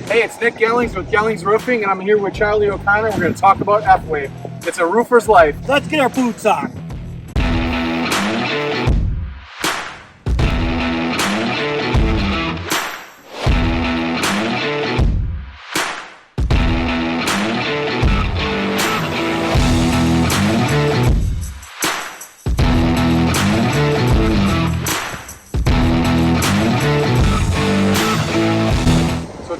Hey, it's Nick Gellings with Gellings Roofing, and I'm here with Charlie O'Connor. We're going to talk about F-Wave. It's a roofer's life. Let's get our boots on.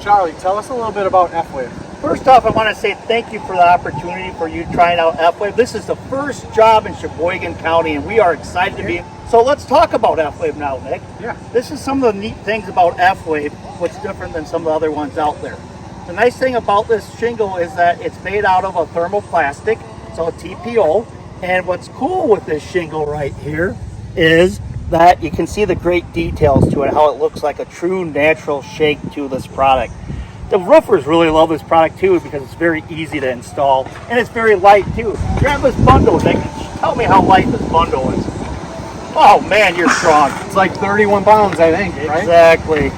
Charlie, tell us a little bit about F-Wave. First off, I want to say thank you for the opportunity for you trying out F-Wave. This is the first job in Sheboygan County, and we are excited to be. So let's talk about F-Wave now, Nick. Yeah. This is some of the neat things about F-Wave, what's different than some of the other ones out there. The nice thing about this shingle is that it's made out of a thermoplastic, so a TPO. And what's cool with this shingle right here is that you can see the great details to it, how it looks like a true natural shake to this product. The roofers really love this product too because it's very easy to install and it's very light too. Grab this bundle, Nick. Tell me how light this bundle is. Oh man, you're strong. It's like 31 pounds, I think, right? Exactly.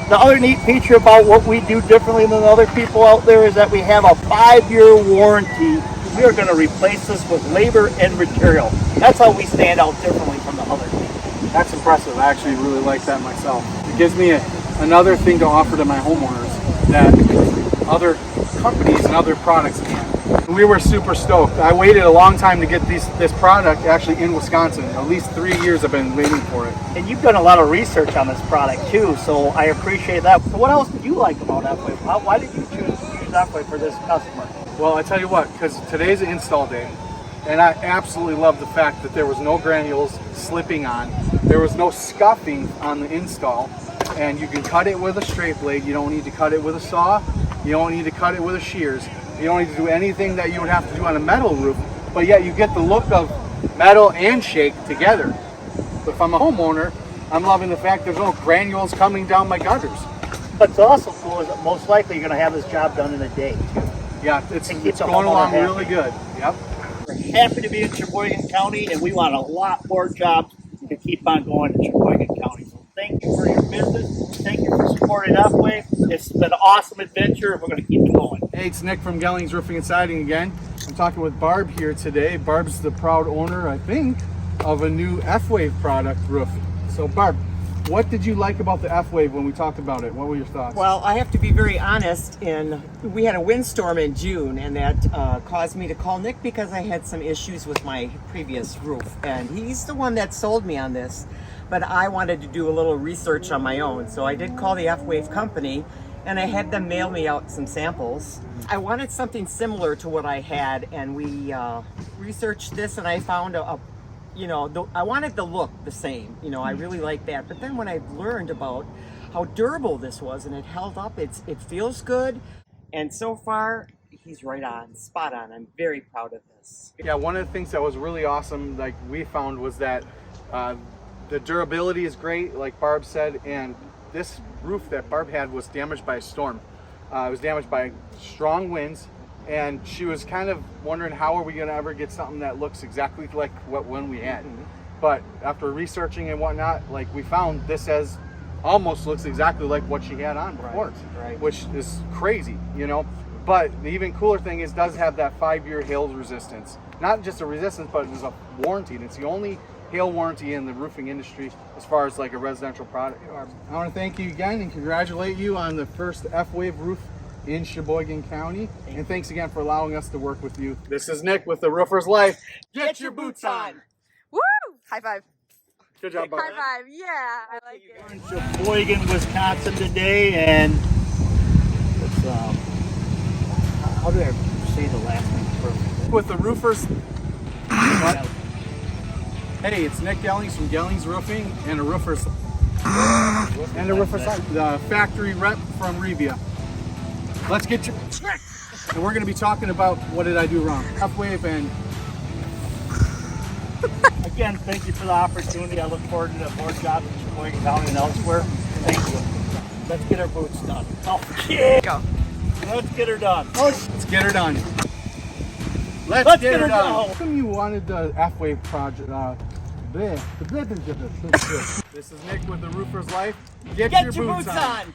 The other neat feature about what we do differently than other people out there is that we have a 5-year warranty. We are going to replace this with labor and material. That's how we stand out differently from the other people. That's impressive. I actually really like that myself. It gives me another thing to offer to my homeowners that other companies and other products can't. We were super stoked. I waited a long time to get this product actually in Wisconsin. At least 3 years I've been waiting for it. And you've done a lot of research on this product too, so I appreciate that. So what else did you like about F-Wave? Why did you choose to use F-Wave for this customer? Well, I tell you what, because today's an install day, and I absolutely love the fact that there was no granules slipping on. There was no scuffing on the install, and you can cut it with a straight blade. You don't need to cut it with a saw. You don't need to cut it with a shears. You don't need to do anything that you would have to do on a metal roof, but yet you get the look of metal and shake together. If I'm a homeowner, I'm loving the fact there's no granules coming down my gutters. What's also cool is that most likely you're going to have this job done in a day too. Yeah, it's going along really good. Yep. We're happy to be in Sheboygan County, and we want a lot more jobs to keep on going in Sheboygan County. So thank you for your business. Thank you for supporting F-Wave. It's been an awesome adventure, and we're going to keep it going. Hey, it's Nick from Gellings Roofing Siding again. I'm talking with Barb here today. Barb's the proud owner, I think, of a new F-Wave product roof. So Barb, what did you like about the F-Wave when we talked about it? What were your thoughts? Well, I have to be very honest. We had a windstorm in June, and that caused me to call Nick because I had some issues with my previous roof. And he's the one that sold me on this, but I wanted to do a little research on my own. So I did call the F-Wave company, and I had them mail me out some samples. I wanted something similar to what I had, and we researched this, and I found I wanted the look the same. I really like that. But then when I learned about how durable this was and it held up, it feels good. And so far, he's right on, spot on. I'm very proud of this. Yeah, one of the things that was really awesome, like we found, was that the durability is great, like Barb said, and this roof that Barb had was damaged by a storm. It was damaged by strong winds. And she was kind of wondering, how are we going to ever get something that looks exactly like what one we had? Mm-hmm. But after researching and whatnot, like we found this almost looks exactly like what she had on before, right. Which is crazy, But the even cooler thing is, it does have that 5-year hail resistance. Not just a resistance, but it's a warranty. And it's the only hail warranty in the roofing industry as far as like a residential product. I want to thank you again and congratulate you on the first F-Wave roof in Sheboygan County, and thanks again for allowing us to work with you. This is Nick with The Roofer's Life. Get your boots on. Woo! High five. Good job, Barb. High five. Yeah, I like it. We're in Sheboygan, Wisconsin today, and it's how do I say the last name perfectly? With The Roofers. What? Hey, it's Nick Gellings from Gellings Roofing and a Roofer's the factory rep from Revia. Let's get you. And we're going to be talking about what did I do wrong. F-Wave and. Again, thank you for the opportunity. I look forward to more jobs in Sheboygan County and elsewhere. Thank you. Let's get our boots done. Oh, yeah. Go. Let's get her done. Let's get her done. Let's get her done. How come you wanted the F-Wave project? This is Nick with The Roofer's Life. Get your boots on.